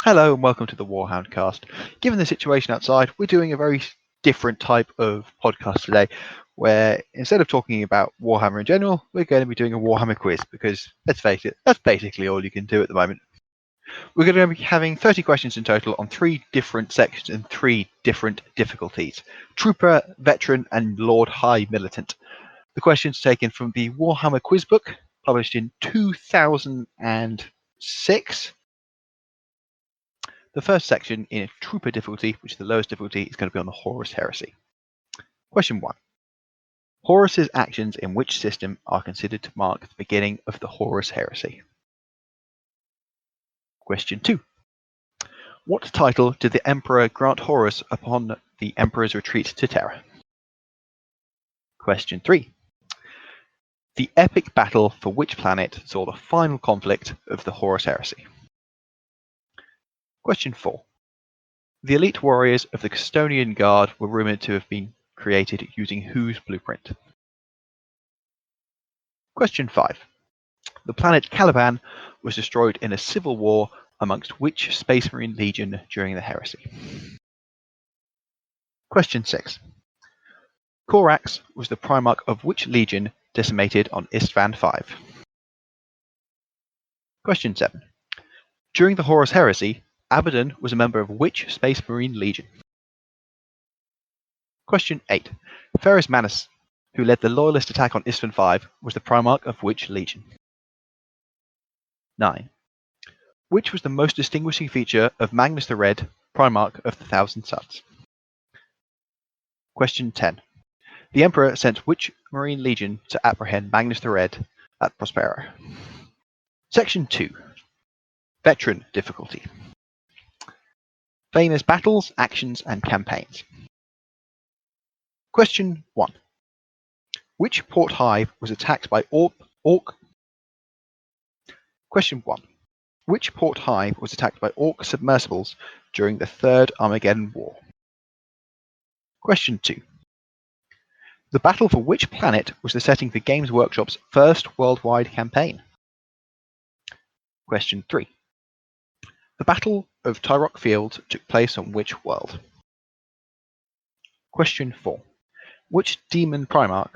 Hello and welcome to the Warhoundcast. Given the situation outside, we're doing a very different type of podcast today, where instead of talking about Warhammer in general, we're going to be doing a Warhammer quiz, because let's face it, that's basically all you can do at the moment. We're going to be having 30 questions in total on 3 different sections and 3 different difficulties: Trooper, Veteran and Lord High Militant. The questions taken from the Warhammer quiz book, published in 2006. The first section in Trooper difficulty, which is the lowest difficulty, is going to be on the Horus Heresy. Question 1. Horus's actions in which system are considered to mark the beginning of the Horus Heresy? Question 2. What title did the Emperor grant Horus upon the Emperor's retreat to Terra? Question 3. The epic battle for which planet saw the final conflict of the Horus Heresy? Question 4. The elite warriors of the Custodian Guard were rumoured to have been created using whose blueprint? Question 5. The planet Caliban was destroyed in a civil war amongst which Space Marine Legion during the Heresy? Question 6. Corax was the Primarch of which Legion decimated on Istvan V? Question 7. During the Horus Heresy, Abaddon was a member of which Space Marine Legion? Question 8. Ferrus Manus, who led the Loyalist attack on Istvan V, was the Primarch of which Legion? 9. Which was the most distinguishing feature of Magnus the Red, Primarch of the Thousand Suns? Question 10. The Emperor sent which Marine Legion to apprehend Magnus the Red at Prospero? Section 2. Veteran difficulty. Famous battles, actions, and campaigns. Question 1. Which port hive was attacked by Orc? Question 1. Which port hive was attacked by Orc submersibles during the Third Armageddon War? Question 2. The battle for which planet was the setting for Games Workshop's first worldwide campaign? Question 3. The Battle of Tyrok Field took place on which world? Question 4. Which demon Primarch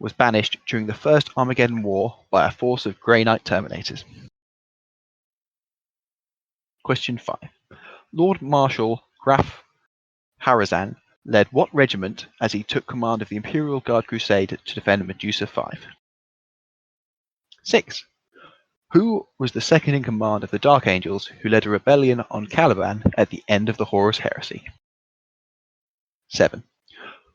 was banished during the First Armageddon War by a force of Grey Knight Terminators? Question 5. Lord Marshal Graf Harazan led what regiment as he took command of the Imperial Guard Crusade to defend Medusa 5? 6. Who was the second in command of the Dark Angels who led a rebellion on Caliban at the end of the Horus Heresy? 7.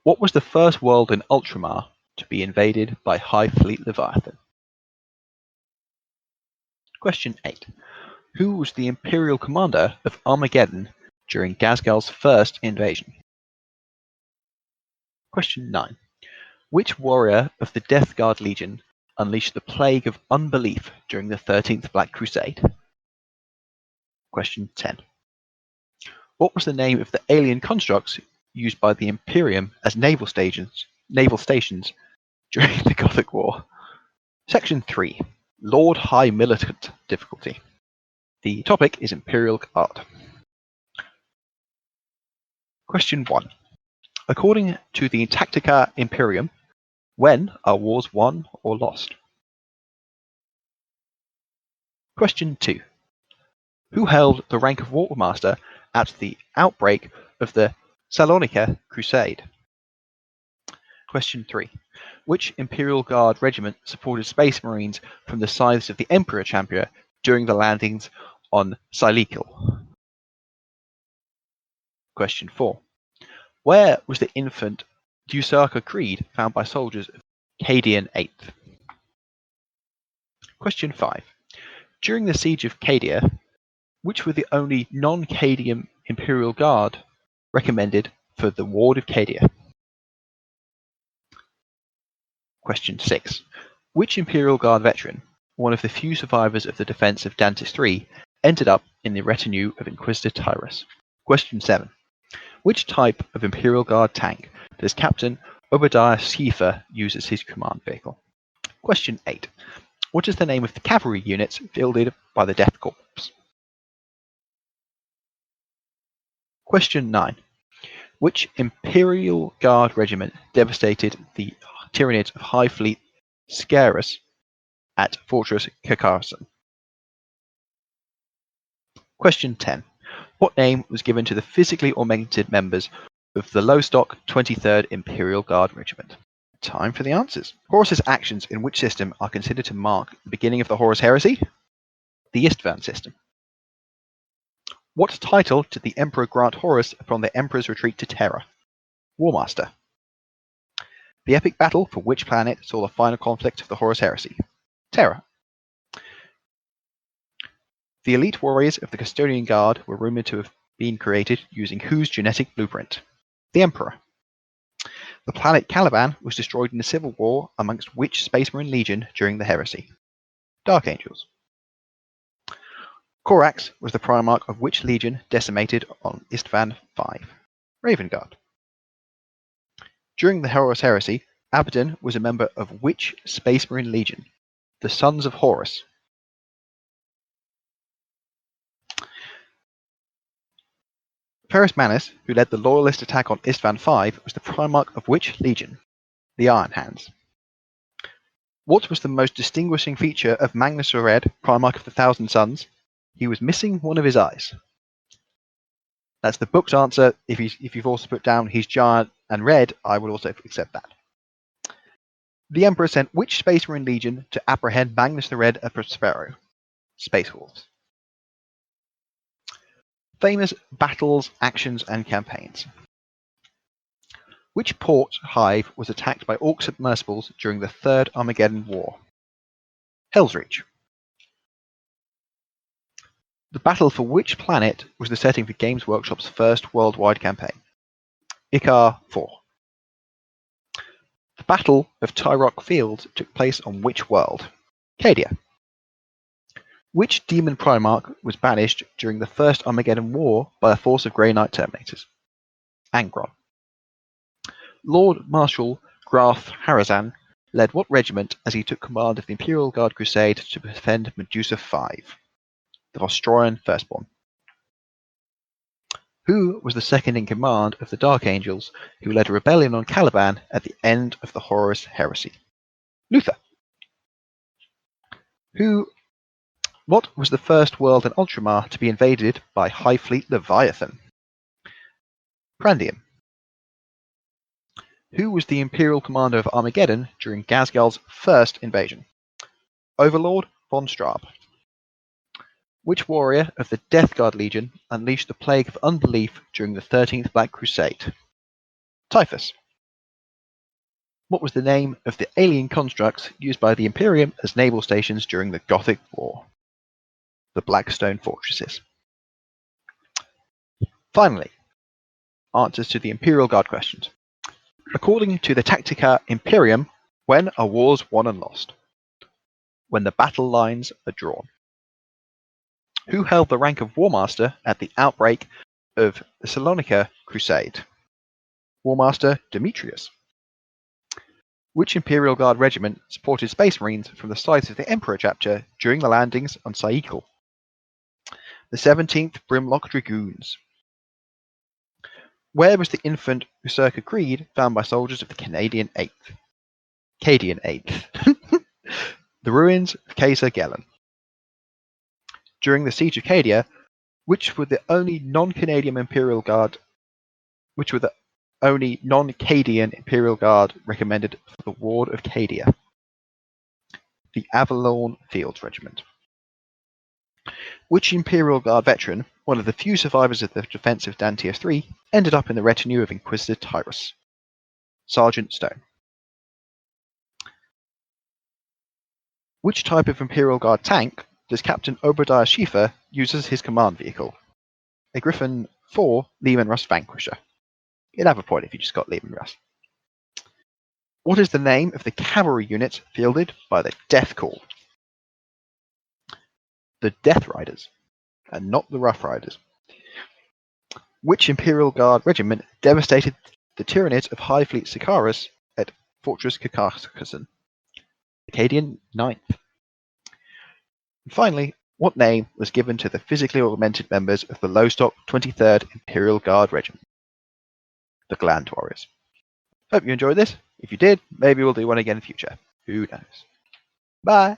What was the first world in Ultramar to be invaded by High Fleet Leviathan? Question 8. Who was the Imperial commander of Armageddon during Gazgal's first invasion? Question 9. Which warrior of the Death Guard Legion unleashed the plague of unbelief during the 13th Black Crusade? Question 10. What was the name of the alien constructs used by the Imperium as naval stations during the Gothic War? Section 3. Lord High Militant difficulty. The topic is Imperial Guard. Question 1. According to the Tactica Imperium, when are wars won or lost? Question 2. Who held the rank of War Master at the outbreak of the Salonika Crusade? Question 3. Which Imperial Guard regiment supported Space Marines from the scythes of the Emperor Champion during the landings on Silikil? Question 4. Where was the infant Dusaka Creed found by soldiers of Cadian 8th? Question 5. During the siege of Cadia, which were the only non-Cadian Imperial Guard recommended for the Ward of Cadia? Question 6. Which Imperial Guard veteran, one of the few survivors of the defense of Dantis III, ended up in the retinue of Inquisitor Tyrus? Question 7. Which type of Imperial Guard tank does Captain Obadiah Schiefer use as his command vehicle? Question 8. What is the name of the cavalry units fielded by the Death Corps? Question 9. Which Imperial Guard regiment devastated the Tyranids of High Fleet Scarus at Fortress Carcassonne? Question 10. What name was given to the physically augmented members of the Lowestock 23rd Imperial Guard Regiment? Time for the answers. Horus's actions in which system are considered to mark the beginning of the Horus heresy? The Istvan system. What title did the Emperor grant Horus upon the Emperor's retreat to Terra? Warmaster. The epic battle for which planet saw the final conflict of the Horus heresy? Terra. The elite warriors of the Custodian Guard were rumored to have been created using whose genetic blueprint? The Emperor. The planet Caliban was destroyed in a civil war amongst which Space Marine Legion during the heresy? Dark Angels. Korax was the Primarch of which legion decimated on Istvan V? Raven Guard. During the Horus heresy, Abaddon was a member of which Space Marine Legion? The Sons of Horus. Ferrus Manus, who led the Loyalist attack on Istvan V, was the Primarch of which legion? The Iron Hands. What was the most distinguishing feature of Magnus the Red, Primarch of the Thousand Sons? He was missing one of his eyes. That's the book's answer. If you've also put down he's giant and red, I would also accept that. The Emperor sent which Space Marine Legion to apprehend Magnus the Red at Prospero? Space Wolves. Famous battles, actions, and campaigns. Which port hive was attacked by Orc submersibles during the Third Armageddon War? Hell's Reach. The battle for which planet was the setting for Games Workshop's first worldwide campaign? Ikar 4. The Battle of Tyrock Field took place on which world? Cadia. Which demon Primarch was banished during the First Armageddon War by a force of Grey Knight Terminators? Angron. Lord Marshal Graf Harazan led what regiment as he took command of the Imperial Guard Crusade to defend Medusa 5? The Vostroyan Firstborn. Who was the second in command of the Dark Angels who led a rebellion on Caliban at the end of the Horus heresy? Luther. What was the first world in Ultramar to be invaded by High Fleet Leviathan? Prandium. Who was the Imperial commander of Armageddon during Gazgal's first invasion? Overlord von Straub. Which warrior of the Death Guard Legion unleashed the Plague of Unbelief during the 13th Black Crusade? Typhus. What was the name of the alien constructs used by the Imperium as naval stations during the Gothic War? The Blackstone Fortresses. Finally, answers to the Imperial Guard questions. According to the Tactica Imperium, when are wars won and lost? When the battle lines are drawn. Who held the rank of Warmaster at the outbreak of the Salonika Crusade? Warmaster Demetrius. Which Imperial Guard regiment supported Space Marines from the sides of the Emperor chapter during the landings on Saikal? The 17th Brimlock Dragoons. Where was the infant Usurka Creed found by soldiers of the Cadian 8th? The ruins of Caesar Gellon. During the Siege of Cadia, which were the only non-Canadian Imperial Guard recommended for the Ward of Cadia? The Avalon Fields Regiment. Which Imperial Guard veteran, one of the few survivors of the defense of Dantius III, ended up in the retinue of Inquisitor Tyrus? Sergeant Stone. Which type of Imperial Guard tank does Captain Obadiah Schiefer use as his command vehicle? A Griffin 4 Lehman Russ Vanquisher. You'd have a point if you just got Lehman Russ. What is the name of the cavalry unit fielded by the Death Call? The Death Riders, and not the Rough Riders. Which Imperial Guard regiment devastated the Tyranids of High Fleet Sicarius at Fortress Carcassonne? Acadian 9th. And finally, What name was given to the physically augmented members of the Lowestoft 23rd Imperial Guard Regiment? The Gland Warriors. Hope you enjoyed this. If you did, maybe we'll do one again in the future. Who knows? Bye!